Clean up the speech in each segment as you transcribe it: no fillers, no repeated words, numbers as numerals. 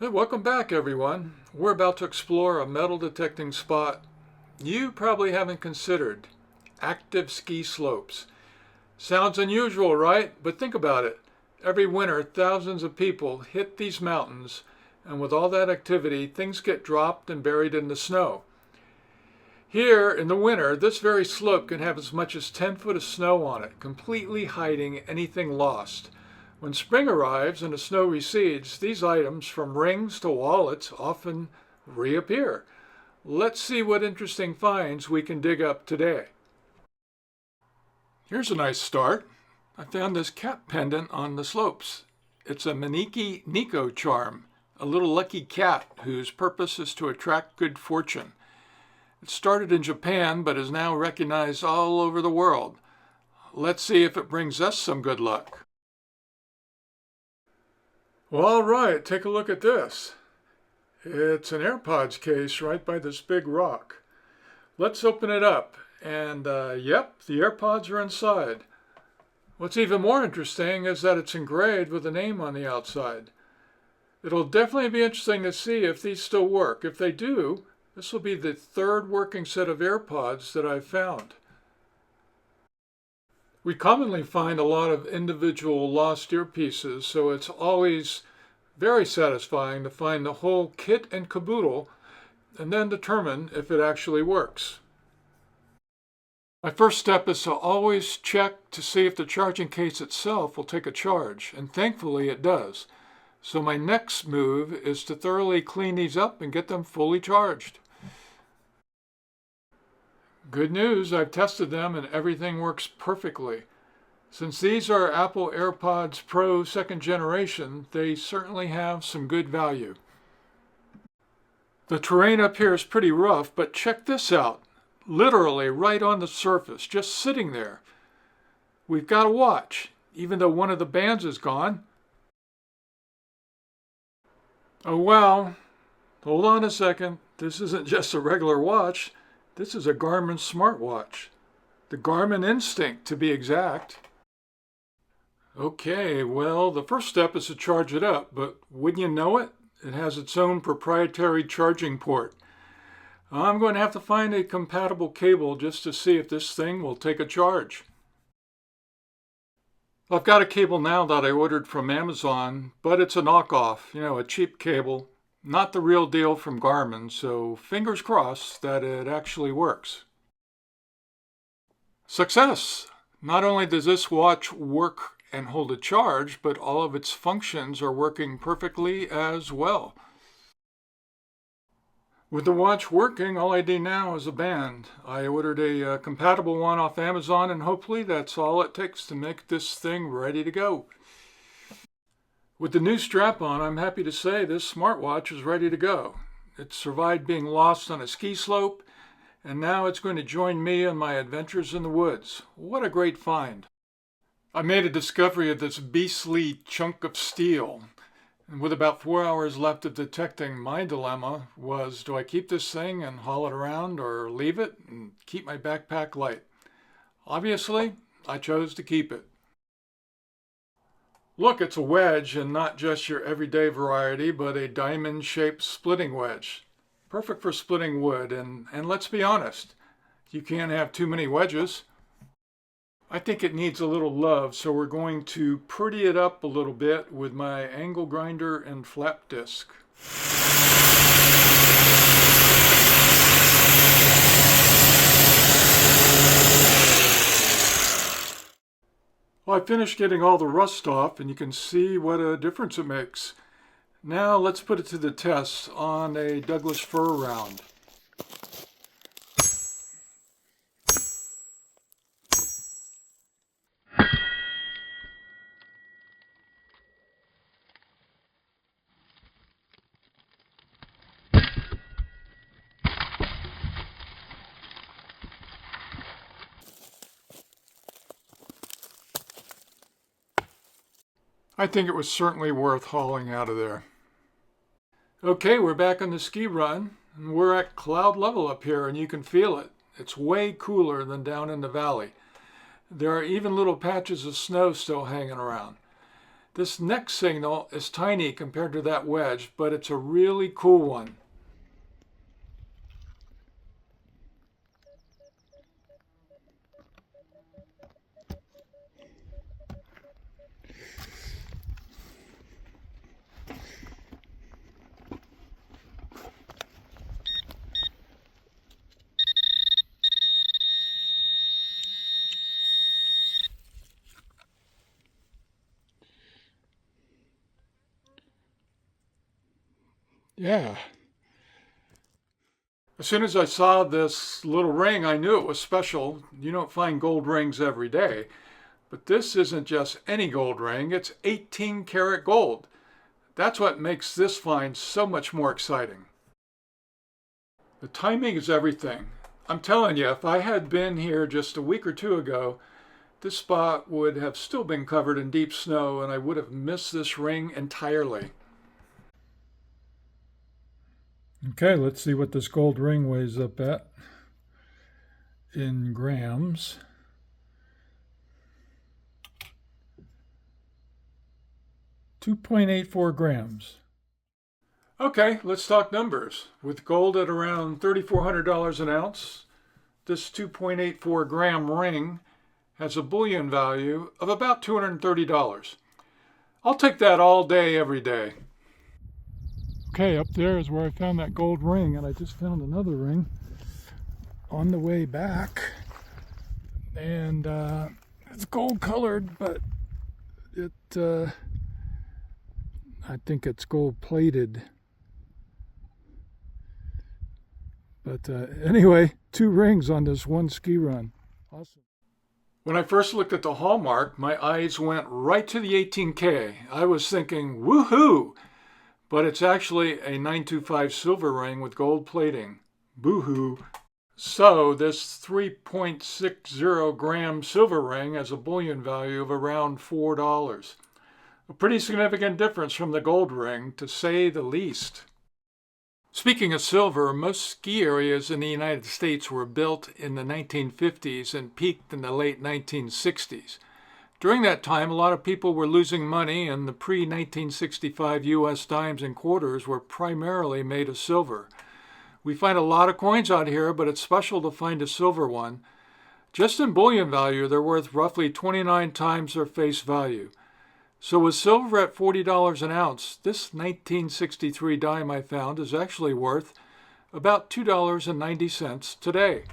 Hey, welcome back, everyone. We're about to explore a metal detecting spot you probably haven't considered: active ski slopes. Sounds unusual, right? But think about it. Every winter, thousands of people hit these mountains, and with all that activity, things get dropped and buried in the snow. Here, in the winter, this very slope can have as much as 10 foot of snow on it, completely hiding anything lost. When spring arrives and the snow recedes, these items, from rings to wallets, often reappear. Let's see what interesting finds we can dig up today. Here's a nice start. I found this cat pendant on the slopes. It's a Maneki Neko charm, a little lucky cat whose purpose is to attract good fortune. It started in Japan but is now recognized all over the world. Let's see if it brings us some good luck. Well, all right, take a look at this. It's an AirPods case right by this big rock. Let's open it up, and yep, the AirPods are inside. What's even more interesting is that it's engraved with a name on the outside. It'll definitely be interesting to see if these still work. If they do, this will be the third working set of AirPods that I've found. We commonly find a lot of individual lost earpieces, so it's always very satisfying to find the whole kit and caboodle and then determine if it actually works. My first step is to always check to see if the charging case itself will take a charge, and thankfully it does. So my next move is to thoroughly clean these up and get them fully charged. Good news, I've tested them and everything works perfectly. Since these are Apple AirPods Pro 2nd generation, they certainly have some good value. The terrain up here is pretty rough, but check this out. Literally right on the surface, just sitting there. We've got a watch, even though one of the bands is gone. Oh well, hold on a second. This isn't just a regular watch. This is a Garmin smartwatch. The Garmin Instinct, to be exact. Okay, well, the first step is to charge it up, but wouldn't you know it? It has its own proprietary charging port. I'm going to have to find a compatible cable just to see if this thing will take a charge. I've got a cable now that I ordered from Amazon, but it's a knockoff, a cheap cable. Not the real deal from Garmin, so fingers crossed that it actually works. Success! Not only does this watch work and hold a charge, but all of its functions are working perfectly as well. With the watch working, all I need now is a band. I ordered a compatible one off Amazon, and hopefully that's all it takes to make this thing ready to go. With the new strap on, I'm happy to say this smartwatch is ready to go. It survived being lost on a ski slope, and now it's going to join me on my adventures in the woods. What a great find. I made a discovery of this beastly chunk of steel, and with about 4 hours left of detecting, my dilemma was, do I keep this thing and haul it around, or leave it and keep my backpack light? Obviously, I chose to keep it. Look, it's a wedge, and not just your everyday variety, but a diamond-shaped splitting wedge. Perfect for splitting wood, and let's be honest, you can't have too many wedges. I think it needs a little love, so we're going to pretty it up a little bit with my angle grinder and flap disc. Well, I finished getting all the rust off, and you can see what a difference it makes. Now let's put it to the test on a Douglas fir round. I think it was certainly worth hauling out of there. Okay, we're back on the ski run, and we're at cloud level up here, and you can feel it. It's way cooler than down in the valley. There are even little patches of snow still hanging around. This next signal is tiny compared to that wedge, but it's a really cool one. Yeah. As soon as I saw this little ring, I knew it was special. You don't find gold rings every day. But this isn't just any gold ring, it's 18 karat gold. That's what makes this find so much more exciting. The timing is everything. I'm telling you, if I had been here just a week or two ago, this spot would have still been covered in deep snow and I would have missed this ring entirely. Okay, let's see what this gold ring weighs up at in grams. 2.84 grams. Okay, let's talk numbers. With gold at around $3,400 an ounce, this 2.84 gram ring has a bullion value of about $230. I'll take that all day, every day. Okay, up there is where I found that gold ring, and I just found another ring on the way back. And it's gold colored, but I think it's gold plated. But anyway, 2 rings on this one ski run. Awesome. When I first looked at the hallmark, my eyes went right to the 18K. I was thinking, woohoo! But it's actually a 925 silver ring with gold plating. Boo-hoo. So this 3.60 gram silver ring has a bullion value of around $4. A pretty significant difference from the gold ring, to say the least. Speaking of silver, most ski areas in the United States were built in the 1950s and peaked in the late 1960s. During that time, a lot of people were losing money, and the pre-1965 U.S. dimes and quarters were primarily made of silver. We find a lot of coins out here, but it's special to find a silver one. Just in bullion value, they're worth roughly 29 times their face value. So with silver at $40 an ounce, this 1963 dime I found is actually worth about $2.90 today.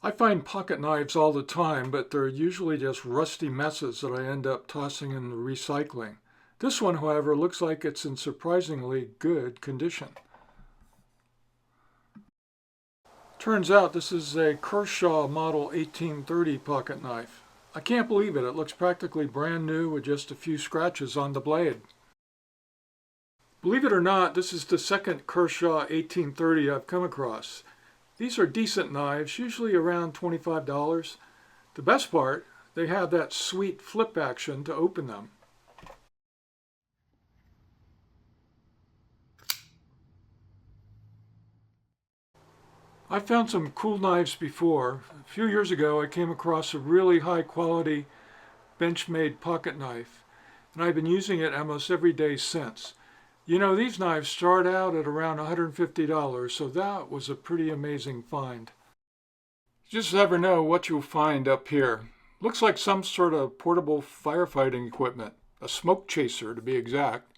I find pocket knives all the time, but they're usually just rusty messes that I end up tossing in the recycling. This one, however, looks like it's in surprisingly good condition. Turns out this is a Kershaw Model 1830 pocket knife. I can't believe it. It looks practically brand new with just a few scratches on the blade. Believe it or not, this is the second Kershaw 1830 I've come across. These are decent knives, usually around $25. The best part, they have that sweet flip action to open them. I've found some cool knives before. A few years ago, I came across a really high quality Benchmade pocket knife, and I've been using it almost every day since. You know, these knives start out at around $150, so that was a pretty amazing find. You just never know what you'll find up here. Looks like some sort of portable firefighting equipment, a smoke chaser to be exact.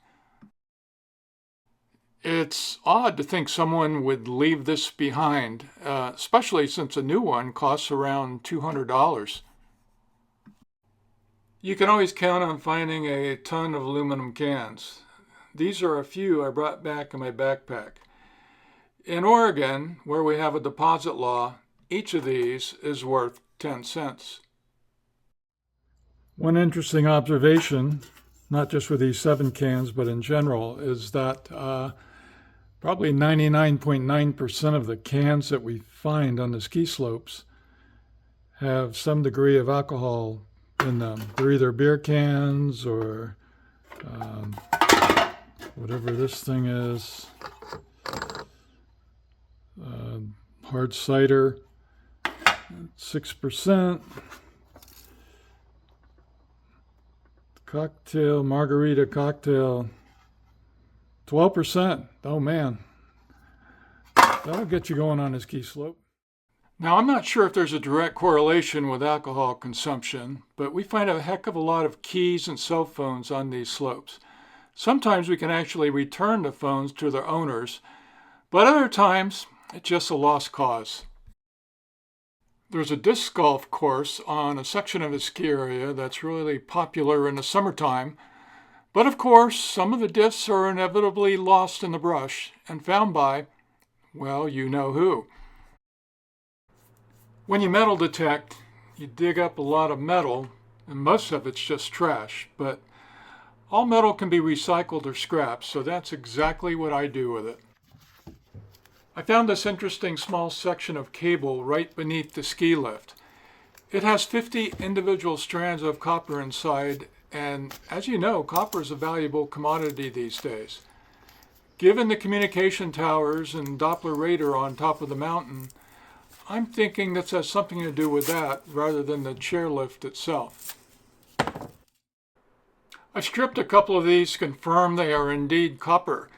It's odd to think someone would leave this behind, especially since a new one costs around $200. You can always count on finding a ton of aluminum cans. These are a few I brought back in my backpack. In Oregon, where we have a deposit law, each of these is worth 10 cents. One interesting observation, not just with these 7 cans, but in general, is that probably 99.9% of the cans that we find on the ski slopes have some degree of alcohol in them. They're either beer cans or whatever this thing is, hard cider, 6%. Cocktail, margarita cocktail. 12%. Oh man. That'll get you going on this ski slope. Now, I'm not sure if there's a direct correlation with alcohol consumption, but we find a heck of a lot of keys and cell phones on these slopes. Sometimes we can actually return the phones to their owners, but other times it's just a lost cause. There's a disc golf course on a section of the ski area that's really popular in the summertime, but of course some of the discs are inevitably lost in the brush and found by, well, you know who. When you metal detect, you dig up a lot of metal, and most of it's just trash, but all metal can be recycled or scrapped, so that's exactly what I do with it. I found this interesting small section of cable right beneath the ski lift. It has 50 individual strands of copper inside, and as you know, copper is a valuable commodity these days. Given the communication towers and Doppler radar on top of the mountain, I'm thinking this has something to do with that rather than the chairlift itself. I stripped a couple of these to confirm they are indeed copper.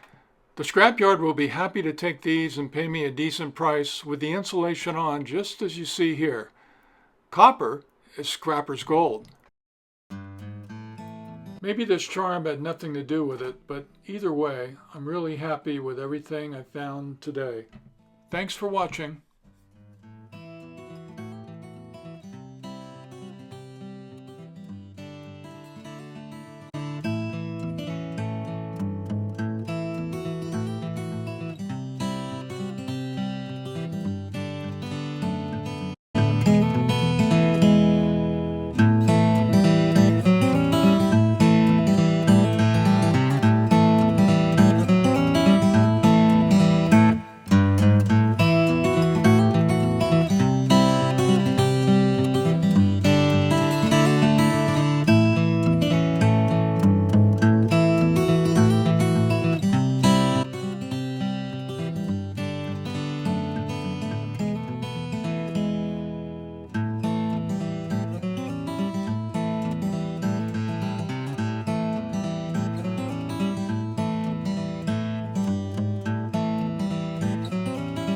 The scrapyard will be happy to take these and pay me a decent price with the insulation on, just as you see here. Copper is scrapper's gold. Maybe this charm had nothing to do with it, but either way, I'm really happy with everything I found today. Thanks for watching.